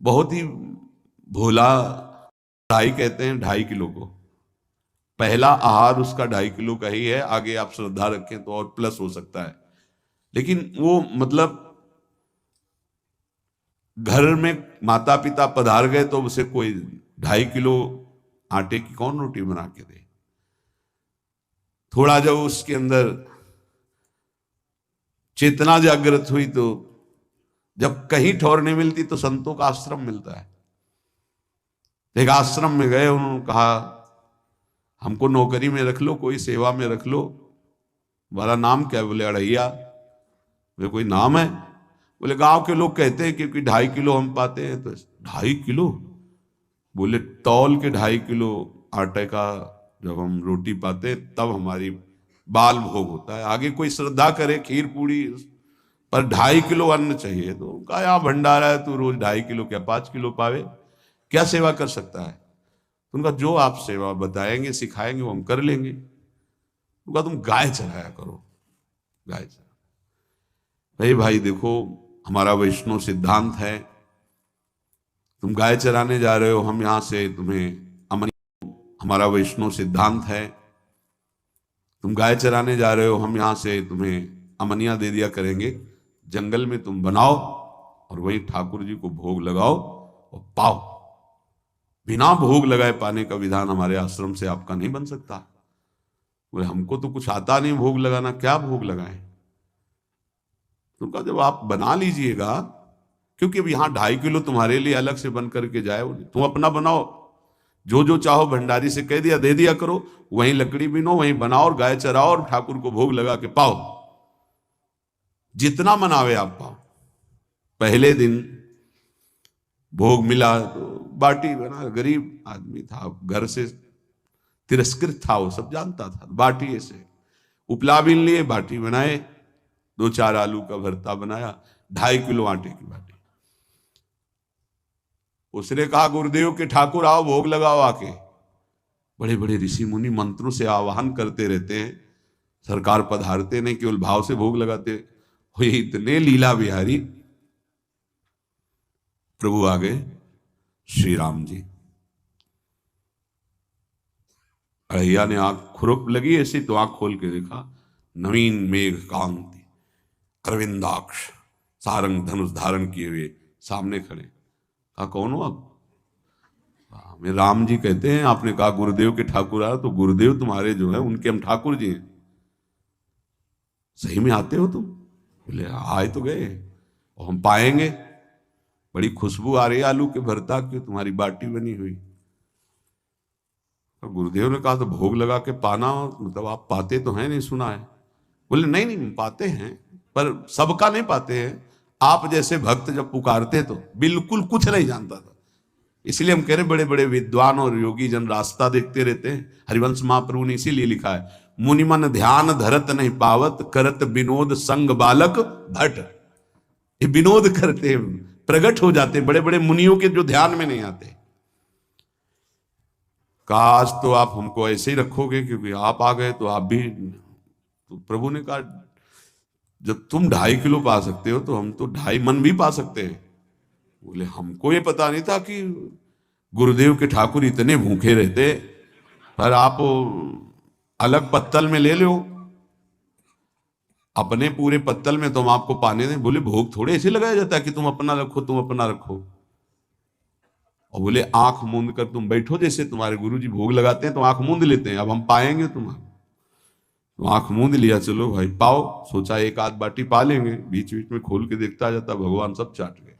बहुत ही भोला। 2.5 कहते हैं 2.5 किलो को। पहला आहार उसका 2.5 किलो का ही है, आगे आप श्रद्धा रखें तो और प्लस हो सकता है। लेकिन वो मतलब घर में माता पिता पधार गए तो उसे कोई 2.5 किलो आटे की कौन रोटी बना के दे। थोड़ा जब उसके अंदर चेतना जागृत हुई तो जब कहीं ठौर नहीं मिलती तो संतों का आश्रम मिलता है। एक आश्रम में गए, उन्होंने कहा हमको नौकरी में रख लो, कोई सेवा में रख लो। तुम्हारा नाम क्या है? बोले अड़ैया। वे कोई नाम है? बोले गांव के लोग कहते हैं क्योंकि 2.5 किलो हम पाते हैं। तो 2.5 किलो? बोले तौल के 2.5 किलो आटे का जब हम रोटी पाते हैं तब हमारी बाल भोग होता है। आगे कोई श्रद्धा करे खीर पूड़ी, पर 2.5 किलो अन्न चाहिए। तो कहा यहाँ भंडारा है, तू रोज 2.5 किलो क्या 5 किलो पावे, क्या सेवा कर सकता है? तो उनका जो आप सेवा बताएंगे सिखाएंगे वो हम कर लेंगे। उनका तुम गाय चराया करो, गाय चरा। भाई भाई देखो, हमारा वैष्णव सिद्धांत है, तुम गाय चराने जा रहे हो, हम यहां से तुम्हें हमारा वैष्णव सिद्धांत है, तुम गाय चराने जा रहे हो, हम यहां से तुम्हें अमनिया दे दिया करेंगे। जंगल में तुम बनाओ और वहीं ठाकुर जी को भोग लगाओ और पाओ। बिना भोग लगाए पाने का विधान हमारे आश्रम से आपका नहीं बन सकता। बोले हमको तो कुछ आता नहीं भोग लगाना, क्या भोग लगाएं? तो कहा जब आप बना लीजिएगा, क्योंकि अब यहां 2.5 किलो तुम्हारे लिए अलग से बन करके जाए, तुम अपना बनाओ। जो जो चाहो भंडारी से कह दिया दे दिया करो, वहीं लकड़ी बिनो, वहीं बनाओ और गाय चराओ और ठाकुर को भोग लगा के पाओ। जितना मनावे आप पाओ। पहले दिन भोग मिला तो बाटी बना, गरीब आदमी था, घर से तिरस्कृत था, वो सब जानता था। बाटी ऐसे उपला बीन लिए, बाटी बनाए, 2-4 आलू का भरता बनाया, 2.5 किलो आटे की बाटी। उसने कहा गुरुदेव के ठाकुर आओ भोग लगाओ आके। बड़े बड़े ऋषि मुनि मंत्रों से आवाहन करते रहते हैं, सरकार पधारते नहीं, केवल भाव से भोग लगाते। हो इतने लीला बिहारी प्रभु आ गए, श्री राम जी। अड़ैया ने आंख खुरक लगी ऐसी तो आंख खोल के देखा, नवीन मेघ कांति, अरविंदाक्ष, सारंग धनुष धारण किए हुए सामने खड़े। कहा कौन हो आप? हमें राम जी कहते हैं। आपने कहा गुरुदेव के ठाकुर आ, तो गुरुदेव तुम्हारे जो है उनके हम ठाकुर जी हैं। सही में आते हो तुम? बोले आए तो गए और हम पाएंगे। बड़ी खुशबू आ रही है आलू के भरता की, तुम्हारी बाटी बनी हुई। तो गुरुदेव ने कहा तो भोग लगा के पाना, मतलब आप पाते तो हैं नहीं, सुना है। बोले नहीं नहीं पाते हैं, पर सबका नहीं पाते हैं। आप जैसे भक्त जब पुकारते तो बिल्कुल कुछ नहीं जानता था। इसलिए हम कह रहे बड़े बड़े विद्वान और योगी जन रास्ता देखते रहते हैं। हरिवंश महाप्रभु ने इसीलिए लिखा है, मुनिमन ध्यान धरत नहीं पावत, करत विनोद संग बालक भट। ये विनोद करते प्रकट हो जाते बड़े बड़े मुनियों के, जो ध्यान में नहीं आते। काश तो आप हमको ऐसे ही रखोगे, क्योंकि आप आ गए तो आप भी। तो प्रभु ने कहा जब तुम 2.5 किलो पा सकते हो तो हम तो 2.5 मन भी पा सकते हैं। बोले हमको ये पता नहीं था कि गुरुदेव के ठाकुर इतने भूखे रहते, पर आप अलग पत्तल में ले लो, अपने पूरे पत्तल में तो हम आपको पाने दें। बोले भोग थोड़े ऐसे लगाया जाता है कि तुम अपना रखो, तुम अपना रखो। और बोले आंख मूंद कर तुम बैठो, जैसे तुम्हारे गुरुजी भोग लगाते हैं तो आंख मूंद लेते हैं, अब हम पाएंगे तुम्हारा। तो आंख मूंद लिया, चलो भाई पाओ। सोचा एक आध बाटी पा लेंगे, बीच बीच में खोल के देखता जाता, भगवान सब चाट गए।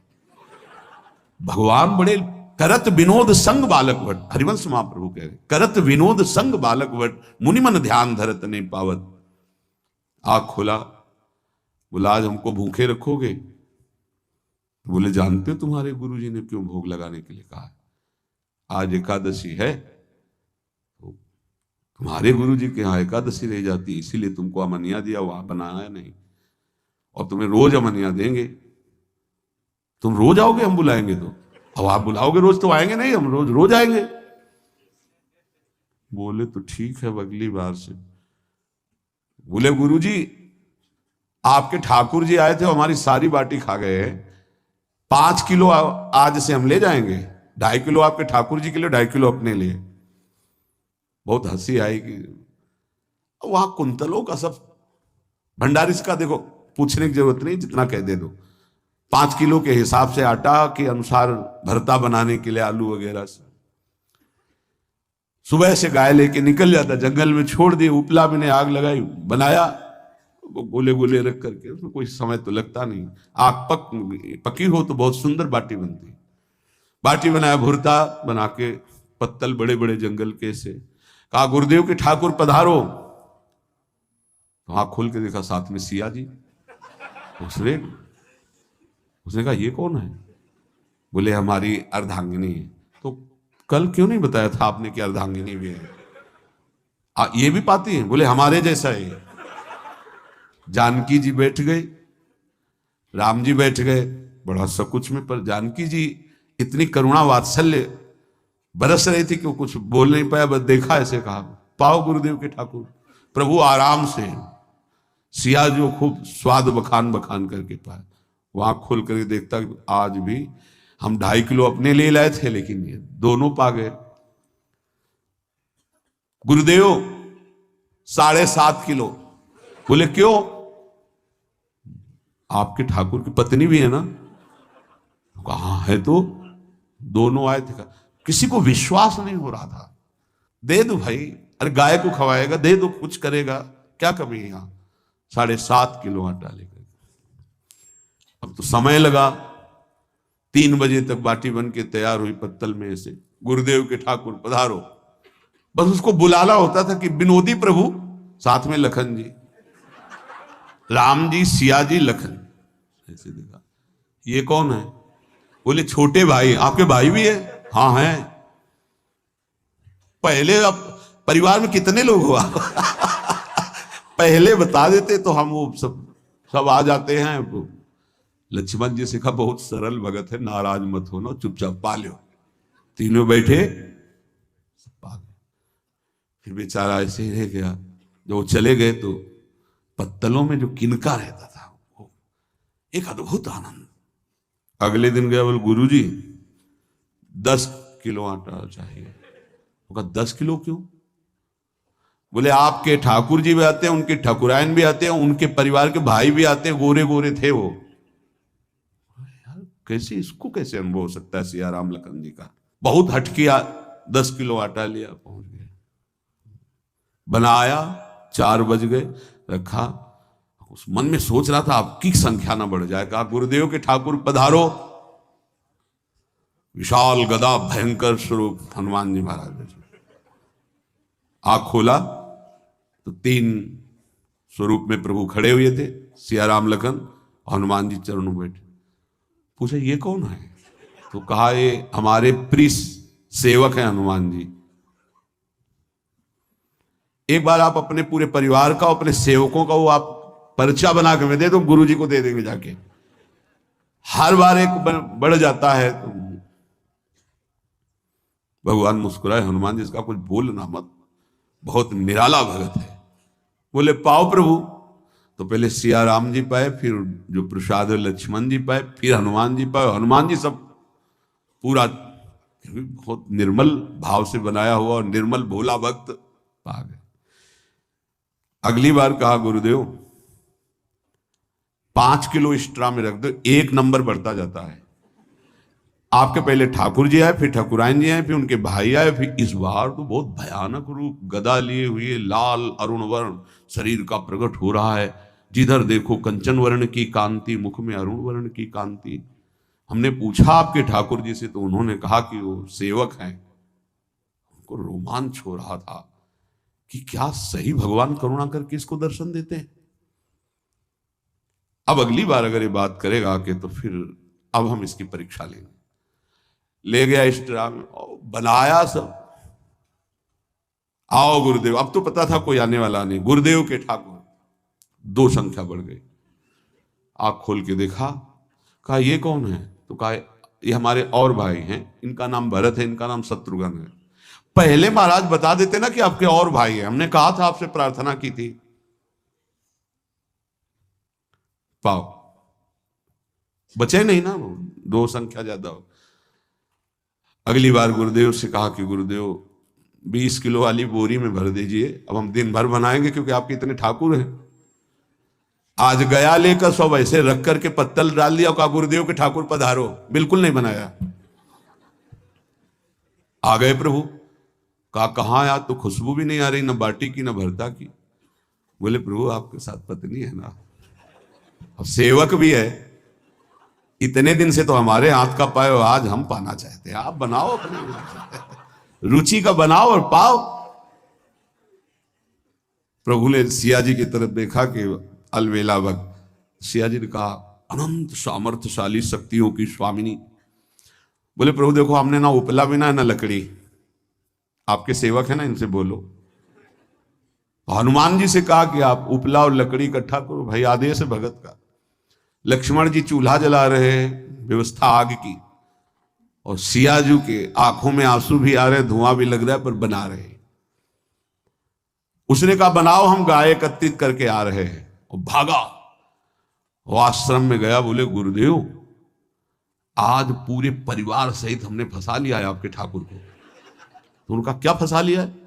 भगवान बड़े करत विनोद संग बालक वट, हरिवंश महाप्रभु कह रहे करत विनोद संग बालक वट, मुनिमन ध्यान धरत नहीं पावत। आंख खोला, बोला आज हमको भूखे रखोगे? बोले जानते हो तुम्हारे गुरुजी ने क्यों भोग लगाने के लिए कहा? आज एकादशी है, तो तुम्हारे गुरुजी के यहाँ एकादशी रह जाती, इसीलिए तुमको अमनिया दिया, वहां बनाया नहीं। और तुम्हें रोज अमनिया देंगे, तुम रोज आओगे हम बुलाएंगे तो। अब आप बुलाओगे रोज तो आएंगे नहीं, हम रोज रोज आएंगे। बोले तो ठीक है अगली बार से। बोले गुरुजी आपके ठाकुर जी आए थे, हमारी सारी बाटी खा गए, 5 किलो आज से हम ले जाएंगे, 2.5 किलो आपके ठाकुर जी के लिए, 2.5 किलो अपने लिए। बहुत हंसी आई कि वहां कुंतलों का सब भंडारी का देखो, पूछने की जरूरत नहीं, जितना कह दे दो। 5 किलो के हिसाब से आटा के अनुसार भरता बनाने के लिए आलू वगैरह से सुबह से गाय लेके निकल जाता, जंगल में छोड़ दिए, उपला में ने आग लगाई, बनाया, वो गोले गोले रख करके, उसमें कोई समय तो लगता नहीं। आग पकी हो तो बहुत सुंदर बाटी बनती। बाटी बनाया, भुरता बना के, पत्तल बड़े बड़े जंगल के से, कहा गुरुदेव के ठाकुर पधारो। तो आंख खोल के देखा साथ में सिया जी। उसने कहा ये कौन है? बोले हमारी अर्धांगिनी है। तो कल क्यों नहीं बताया था आपने कि अर्धांगिनी भी है? ये भी पाती है? बोले हमारे जैसा है। जानकी जी बैठ गए, राम जी बैठ गए, बड़ा सकुच में, पर जानकी जी इतनी करुणा वात्सल्य बरस रही थी कि वो कुछ बोल नहीं पाया, बस देखा, ऐसे कहा पाओ गुरुदेव के ठाकुर। प्रभु आराम से, सिया जो खूब स्वाद बखान बखान करके पाए। वहां खोल करके देखता आज भी हम 2.5 किलो अपने लिए लाए थे, लेकिन ये दोनों पा गए। गुरुदेव 7.5 किलो। बोले क्यों? आपके ठाकुर की पत्नी भी है ना? कहा है तो दोनों आए थे। किसी को विश्वास नहीं हो रहा था। दे दो भाई, अरे गाय को खवाएगा, दे दो, कुछ करेगा, क्या कमी है यहां? 7.5 किलो आटा लेकर। अब तो समय लगा, 3 बजे तक बाटी बन के तैयार हुई पत्तल में से। गुरुदेव के ठाकुर पधारो, बस उसको बुलाना होता था कि विनोदी प्रभु, साथ में लखन जी, राम जी, सिया जी, लखन। ऐसे देखा, ये कौन है? बोले छोटे भाई। आपके भाई भी है? हाँ है। पहले अब परिवार में कितने लोग हुआ? पहले बता देते तो हम वो सब आ जाते हैं। लक्ष्मण जी से कहा बहुत सरल भगत है, नाराज मत होना, चुपचाप पा लो। तीनों बैठे, सब पा गए। फिर बेचारा ऐसे ही रह गया। जब वो चले गए तो पत्तलों में जो किनका रहता था, वो एक अद्भुत आनंद। अगले दिन गया, बोले गुरुजी 10 किलो आटा चाहिए। वो कहा 10 किलो क्यों? बोले आपके ठाकुर जी भी आते हैं, उनके ठाकुरायन भी आते हैं, उनके परिवार के भाई भी आते हैं, गोरे गोरे थे वो। यार कैसे, इसको कैसे अनुभव हो सकता है सिया राम लखन जी का? बहुत हट किया, 10 किलो आटा लिया, पहुंच गया, बनाया, 4 बज गए, रखा। उस मन में सोच रहा था आपकी संख्या ना बढ़ जाए। कहा गुरुदेव के ठाकुर पधारो। विशाल गदा भयंकर स्वरूप हनुमान जी महाराज। आंख खोला तो 3 स्वरूप में प्रभु खड़े हुए थे, सिया राम लखन, हनुमान जी चरणों बैठे। पूछा ये कौन है? तो कहा ये हमारे प्रिय सेवक हैं हनुमान जी। एक बार आप अपने पूरे परिवार का, अपने सेवकों का वो आप पर्चा बना के दे दो, गुरु जी को दे देंगे जाके। हर बार एक बढ़ जाता है। तो भगवान मुस्कुराए, हनुमान जी इसका कुछ बोलना मत, बहुत निराला भगत है। बोले पाओ प्रभु। तो पहले सिया राम जी पाए, फिर जो प्रसाद लक्ष्मण जी पाए, फिर हनुमान जी पाए। हनुमान जी सब पूरा बहुत निर्मल भाव से बनाया हुआ और निर्मल भोला भक्त पा गए। अगली बार कहा गुरुदेव 5 किलो एक्स्ट्रा में रख दो, 1 नंबर बढ़ता जाता है। आपके पहले ठाकुर जी आए, फिर ठाकुरायन जी आए, फिर उनके भाई आए, फिर इस बार तो बहुत भयानक रूप, गदा लिए हुए, लाल अरुण वर्ण शरीर का प्रकट हो रहा है। जिधर देखो कंचन वर्ण की कांति, मुख में अरुण वर्ण की कांति। हमने पूछा आपके ठाकुर जी से, तो उन्होंने कहा कि वो सेवक हैं। उनको रोमांच हो रहा था कि क्या सही भगवान करुणा करके इसको दर्शन देते हैं। अब अगली बार अगर ये बात करेगा कि तो फिर अब हम इसकी परीक्षा लेंगे। ले गया एक्स्ट्रा में, बनाया सब। आओ गुरुदेव। अब तो पता था कोई आने वाला नहीं। गुरुदेव के ठाकुर, 2 संख्या बढ़ गई। आंख खोल के देखा, कहा ये कौन है? तो कहा ये हमारे और भाई हैं, इनका नाम भरत है, इनका नाम शत्रुघ्न है। पहले महाराज बता देते ना कि आपके और भाई हैं, हमने कहा था, आपसे प्रार्थना की थी। पाओ, बचे नहीं ना, 2 संख्या ज्यादा हो। अगली बार गुरुदेव से कहा कि गुरुदेव 20 किलो वाली बोरी में भर दीजिए, अब हम दिन भर बनाएंगे क्योंकि आपके इतने ठाकुर हैं। आज गया लेकर सब ऐसे रख करके पत्तल डाल दिया, कहा गुरुदेव के ठाकुर पधारो, बिल्कुल नहीं बनाया। आ गए प्रभु, कहा कहाँ यार, तो खुशबू भी नहीं आ रही, ना बाटी की ना भरता की। बोले प्रभु आपके साथ पत्नी है ना, अब सेवक भी है, इतने दिन से तो हमारे हाथ का पाए, आज हम पाना चाहते हैं, आप बनाओ अपनी रुचि का बनाओ और पाओ। प्रभु ने सिया जी की तरफ देखा कि अलवेला वक्त। सिया जी ने कहा अनंत सामर्थ्यशाली शक्तियों की स्वामिनी। बोले प्रभु देखो हमने ना उपला बिना ना लकड़ी, आपके सेवक है ना, इनसे बोलो। हनुमान जी से कहा कि आप उपला और लकड़ी इकट्ठा करो, भाई आदेश है भगत का। लक्ष्मण जी चूल्हा जला रहे हैं, व्यवस्था आग की, और सिया जी के आंखों में आंसू भी आ रहे, धुआं भी लग रहा है, पर बना रहे। उसने कहा बनाओ, हम गाय एकत्रित करके आ रहे हैं, और भागा वो आश्रम में गया। बोले गुरुदेव आज पूरे परिवार सहित हमने फंसा लिया है आपके ठाकुर को। तो उनका क्या फंसा लिया है?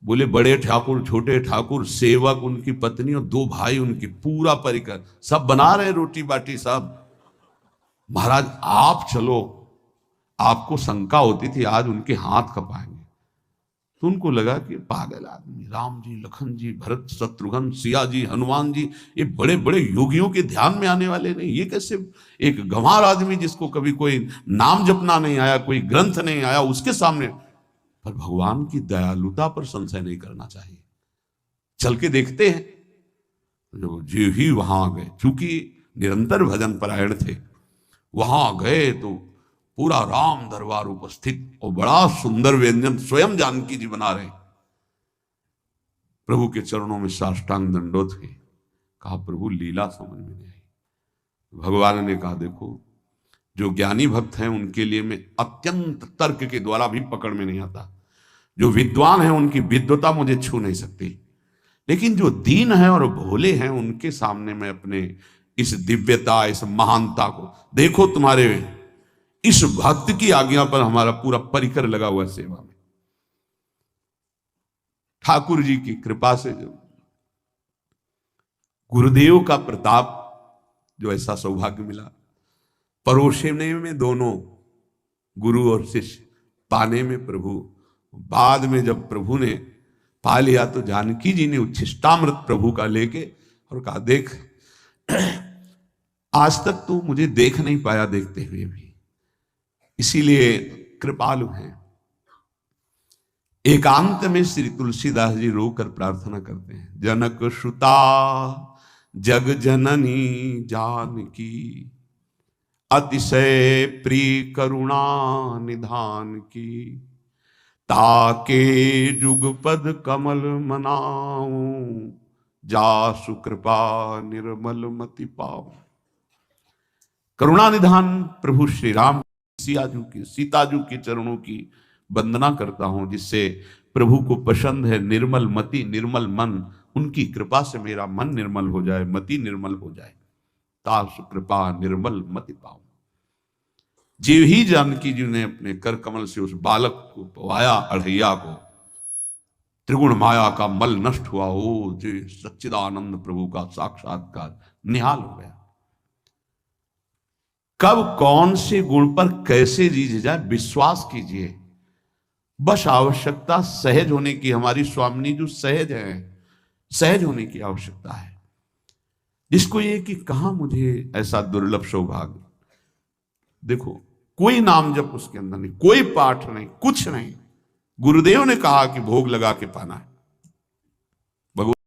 बोले बड़े ठाकुर, छोटे ठाकुर, सेवक, उनकी पत्नी और 2 भाई उनके, पूरा परिकर, सब बना रहे रोटी बाटी सब। महाराज आप चलो, आपको शंका होती थी आज उनके हाथ कपाएंगे। तो उनको लगा कि पागल आदमी, राम जी, लखन जी, भरत, शत्रुघ्न, सिया जी, हनुमान जी, ये बड़े बड़े योगियों के ध्यान में आने वाले नहीं, ये कैसे एक गंवार आदमी जिसको कभी कोई नाम जपना नहीं आया, कोई ग्रंथ नहीं आया, उसके सामने। पर भगवान की दयालुता पर संशय नहीं करना चाहिए, चल के देखते हैं। जो जी ही वहां गए, चूंकि निरंतर भजन परायण थे, वहां गए तो पूरा राम दरबार उपस्थित, और बड़ा सुंदर व्यंजन स्वयं जानकी जी बना रहे। प्रभु के चरणों में साष्टांग दंडोत है। कहा प्रभु लीला समझ में नहीं आई। भगवान ने कहा देखो जो ज्ञानी भक्त हैं उनके लिए मैं अत्यंत तर्क के द्वारा भी पकड़ में नहीं आता, जो विद्वान हैं उनकी विद्वता मुझे छू नहीं सकती, लेकिन जो दीन है और भोले हैं उनके सामने मैं अपने इस दिव्यता, इस महानता को देखो। तुम्हारे इस भक्त की आज्ञा पर हमारा पूरा परिकर लगा हुआ है सेवा में। ठाकुर जी की कृपा से जो गुरुदेव का प्रताप, जो ऐसा सौभाग्य मिला, परोसने में दोनों गुरु और शिष्य, पाने में प्रभु। बाद में जब प्रभु ने पा लिया तो जानकी जी ने उच्छिष्टामृत प्रभु का लेके और कहा देख आज तक तो मुझे देख नहीं पाया देखते हुए भी, इसीलिए कृपालु हैं। एकांत में श्री तुलसीदास जी रोकर प्रार्थना करते हैं, जनक सुता जग जननी जानकी, अतिशय प्रिय करुणा निधान की, ताके जुगपद कमल मनाऊं, जासु कृपा निर्मल मति पाऊं। करुणा निधान प्रभु श्री राम सियाजू की, सीताजू के चरणों की वंदना करता हूं, जिससे प्रभु को पसंद है निर्मल मति, निर्मल मन। उनकी कृपा से मेरा मन निर्मल हो जाए, मति निर्मल हो जाए, तासु कृपा निर्मल मति पाऊं। जीव ही जानकी जी ने अपने कर कमल से उस बालक को पवाया, अढ़ैया को, त्रिगुण माया का मल नष्ट हुआ। ओ जी सच्चिदानंद प्रभु का साक्षात्कार निहाल हो गया। कब कौन से गुण पर कैसे जी जाए विश्वास कीजिए, बस आवश्यकता सहज होने की। हमारी स्वामिनी जो सहज है, सहज होने की आवश्यकता है। जिसको ये कि कहां मुझे ऐसा दुर्लभ सौभाग्य, देखो कोई नाम जप उसके अंदर नहीं, कोई पाठ नहीं, कुछ नहीं। गुरुदेव ने कहा कि भोग लगा के पाना है।